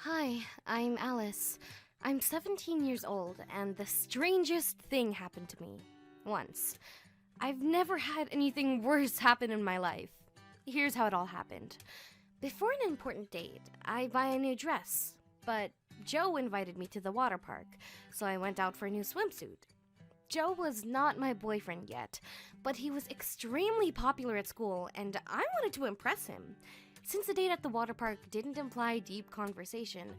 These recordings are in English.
Hi, I'm Alice. I'm 17 years old, and the strangest thing happened to me. Once. I've never had anything worse happen in my life. Here's how it all happened. Before an important date, I buy a new dress, but Joe invited me to the water park, so I went out for a new swimsuit. Joe was not my boyfriend yet, but he was extremely popular at school, and I wanted to impress him. Since the date at the water park didn't imply deep conversation,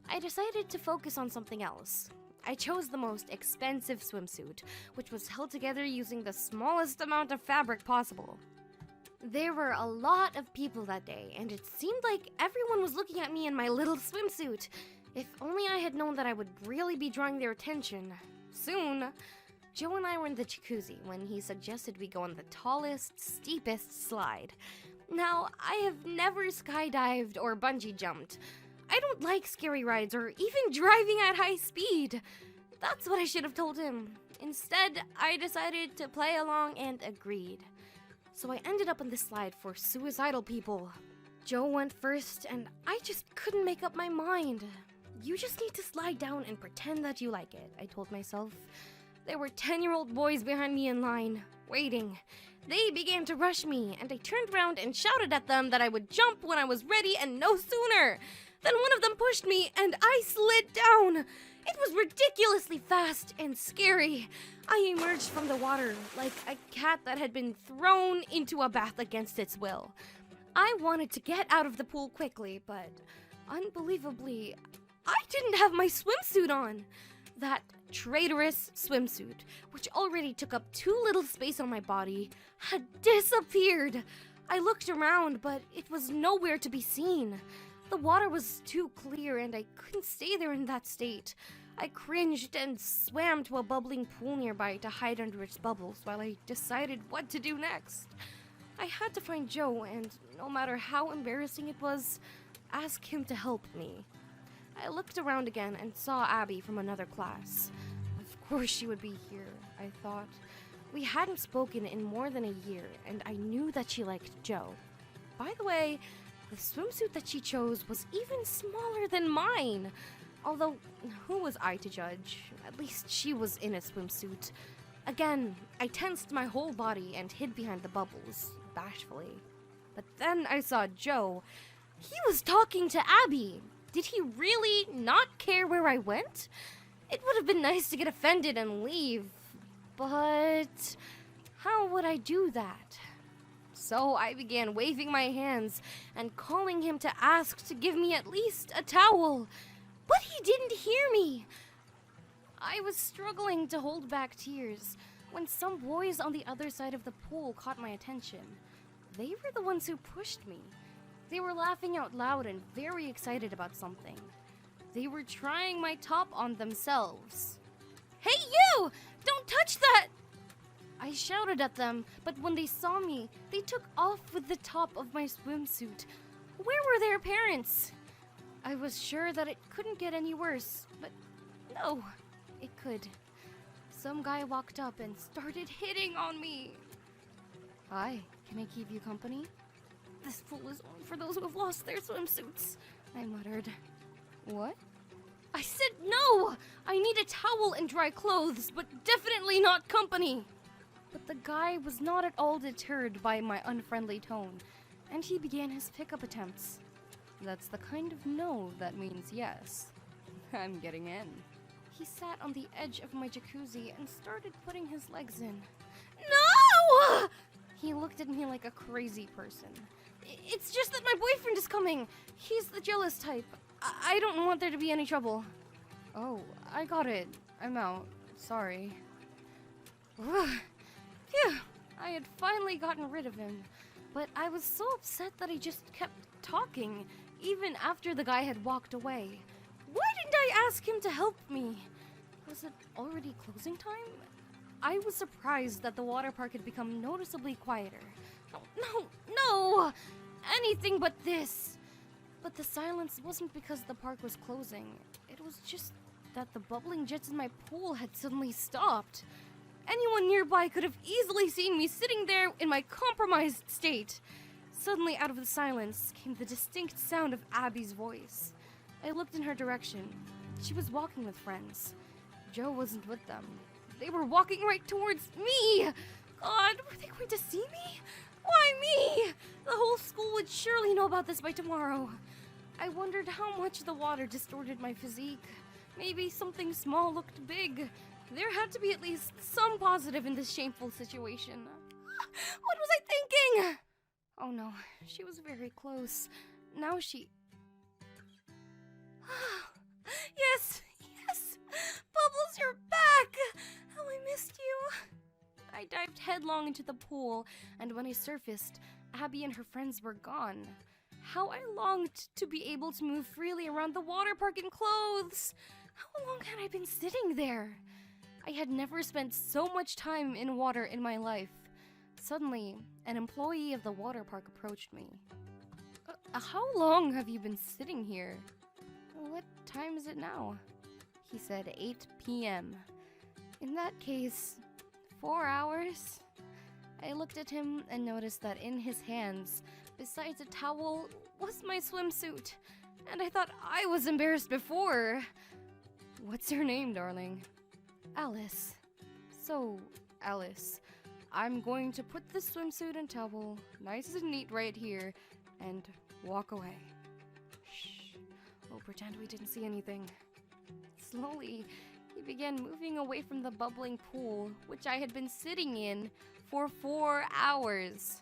I decided to focus on something else. I chose the most expensive swimsuit, which was held together using the smallest amount of fabric possible. There were a lot of people that day, and it seemed like everyone was looking at me in my little swimsuit. If only I had known that I would really be drawing their attention. Soon. Joe and I were in the jacuzzi when he suggested we go on the tallest, steepest slide. Now, I have never skydived or bungee jumped. I don't like scary rides or even driving at high speed. That's what I should have told him. Instead, I decided to play along and agreed. So I ended up on the slide for suicidal people. Joe went first, and I just couldn't make up my mind. You just need to slide down and pretend that you like it, I told myself. There were 10-year-old boys behind me in line, waiting. They began to rush me, and I turned around and shouted at them that I would jump when I was ready and no sooner. Then one of them pushed me, and I slid down. It was ridiculously fast and scary. I emerged from the water like a cat that had been thrown into a bath against its will. I wanted to get out of the pool quickly, but unbelievably, I didn't have my swimsuit on. That traitorous swimsuit, which already took up too little space on my body, had disappeared. I looked around, but it was nowhere to be seen. The water was too clear, and I couldn't stay there in that state. I cringed and swam to a bubbling pool nearby to hide under its bubbles while I decided what to do next. I had to find Joe, and no matter how embarrassing it was, ask him to help me. I looked around again and saw Abby from another class. Of course she would be here, I thought. We hadn't spoken in more than a year, and I knew that she liked Joe. By the way, the swimsuit that she chose was even smaller than mine. Although, who was I to judge? At least she was in a swimsuit. Again, I tensed my whole body and hid behind the bubbles, bashfully. But then I saw Joe. He was talking to Abby. Did he really not care where I went? It would have been nice to get offended and leave, but how would I do that? So I began waving my hands and calling him to ask to give me at least a towel, but he didn't hear me. I was struggling to hold back tears when some boys on the other side of the pool caught my attention. They were the ones who pushed me. They were laughing out loud and very excited about something. They were trying my top on themselves. Hey you! Don't touch that! I shouted at them, but when they saw me, they took off with the top of my swimsuit. Where were their parents? I was sure that it couldn't get any worse, but no, it could. Some guy walked up and started hitting on me. Hi, can I keep you company? This pool is only for those who have lost their swimsuits, I muttered. What? I said no! I need a towel and dry clothes, but definitely not company! But the guy was not at all deterred by my unfriendly tone, and he began his pickup attempts. That's the kind of no that means yes. I'm getting in. He sat on the edge of my jacuzzi and started putting his legs in. No! He looked at me like a crazy person. It's just that my boyfriend is coming. He's the jealous type. I don't want there to be any trouble. Oh, I got it. I'm out. Sorry. Phew, I had finally gotten rid of him. But I was so upset that he just kept talking, even after the guy had walked away. Why didn't I ask him to help me? Was it already closing time? I was surprised that the water park had become noticeably quieter. No! Anything but this! But the silence wasn't because the park was closing. It was just that the bubbling jets in my pool had suddenly stopped. Anyone nearby could have easily seen me sitting there in my compromised state. Suddenly, out of the silence, came the distinct sound of Abby's voice. I looked in her direction. She was walking with friends. Joe wasn't with them. They were walking right towards me! God, were they going to see me? Why me? The whole school would surely know about this by tomorrow. I wondered how much the water distorted my physique. Maybe something small looked big. There had to be at least some positive in this shameful situation. What was I thinking? Oh no, she was very close. Now she... Yes! Bubbles, you're back! How I missed you! I dived headlong into the pool, and when I surfaced, Abby and her friends were gone. How I longed to be able to move freely around the water park in clothes! How long had I been sitting there? I had never spent so much time in water in my life. Suddenly, an employee of the water park approached me. How long have you been sitting here? What time is it now? He said 8 p.m. In that case, 4 hours? I looked at him and noticed that in his hands, besides a towel, was my swimsuit. And I thought I was embarrassed before. What's your name, darling? Alice. So, Alice, I'm going to put the swimsuit and towel nice and neat right here and walk away. Shh. We'll pretend we didn't see anything. Slowly, he began moving away from the bubbling pool, which I had been sitting in for 4 hours.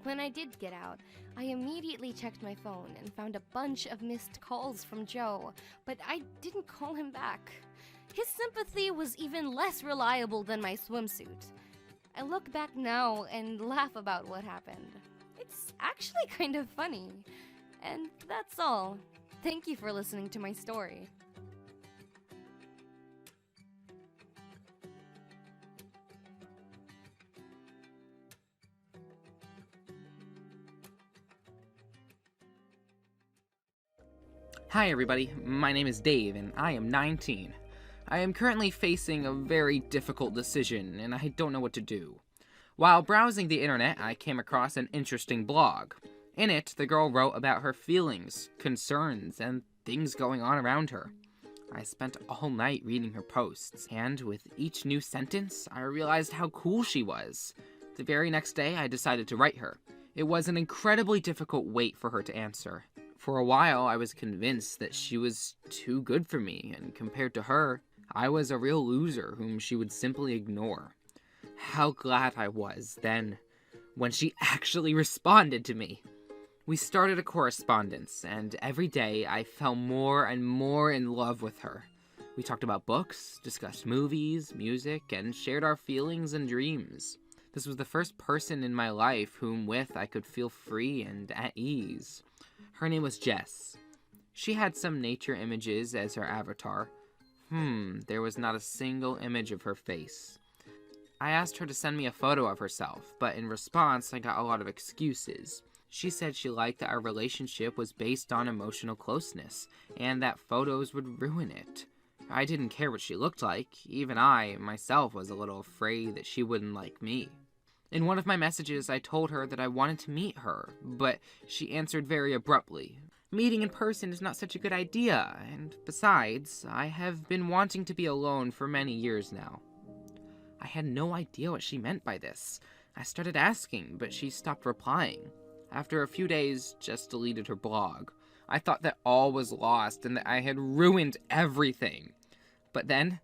When I did get out, I immediately checked my phone and found a bunch of missed calls from Joe, but I didn't call him back. His sympathy was even less reliable than my swimsuit. I look back now and laugh about what happened. It's actually kind of funny. And that's all. Thank you for listening to my story. Hi everybody, my name is Dave and I am 19. I am currently facing a very difficult decision and I don't know what to do. While browsing the internet, I came across an interesting blog. In it, the girl wrote about her feelings, concerns, and things going on around her. I spent all night reading her posts, and with each new sentence, I realized how cool she was. The very next day, I decided to write her. It was an incredibly difficult wait for her to answer. For a while, I was convinced that she was too good for me, and compared to her, I was a real loser whom she would simply ignore. How glad I was, then, when she actually responded to me. We started a correspondence, and every day I fell more and more in love with her. We talked about books, discussed movies, music, and shared our feelings and dreams. This was the first person in my life whom with I could feel free and at ease. Her name was Jess. She had some nature images as her avatar. There was not a single image of her face. I asked her to send me a photo of herself, but in response I got a lot of excuses. She said she liked that our relationship was based on emotional closeness, and that photos would ruin it. I didn't care what she looked like. Even I, myself, was a little afraid that she wouldn't like me. In one of my messages, I told her that I wanted to meet her, but she answered very abruptly. Meeting in person is not such a good idea, and besides, I have been wanting to be alone for many years now. I had no idea what she meant by this. I started asking, but she stopped replying. After a few days, Jess deleted her blog. I thought that all was lost and that I had ruined everything. But then,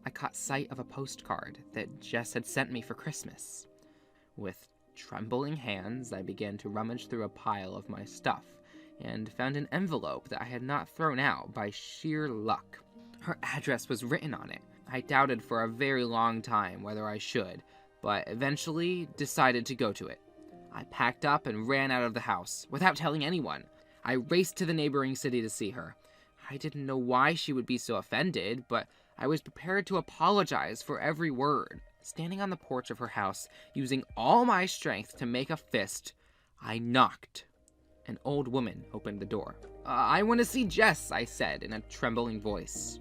I caught sight of a postcard that Jess had sent me for Christmas. With trembling hands, I began to rummage through a pile of my stuff, and found an envelope that I had not thrown out by sheer luck. Her address was written on it. I doubted for a very long time whether I should, but eventually decided to go to it. I packed up and ran out of the house, without telling anyone. I raced to the neighboring city to see her. I didn't know why she would be so offended, but I was prepared to apologize for every word. Standing on the porch of her house, using all my strength to make a fist, I knocked. An old woman opened the door. I want to see Jess, I said in a trembling voice.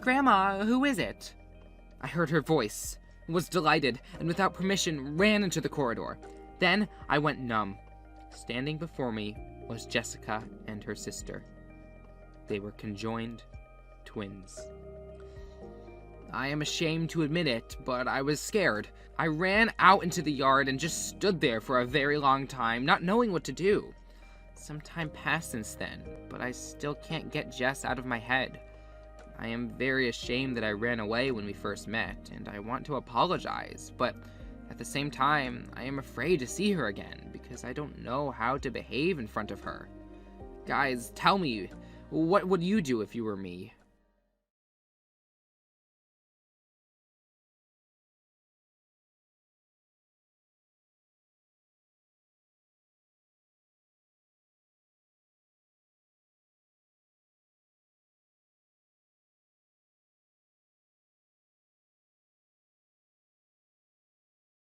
Grandma, who is it? I heard her voice, was delighted, and without permission ran into the corridor. Then I went numb. Standing before me was Jessica and her sister. They were conjoined twins. I am ashamed to admit it, but I was scared. I ran out into the yard and just stood there for a very long time, not knowing what to do. Some time passed since then, but I still can't get Jess out of my head. I am very ashamed that I ran away when we first met, and I want to apologize, but at the same time, I am afraid to see her again because I don't know how to behave in front of her. Guys, tell me, what would you do if you were me?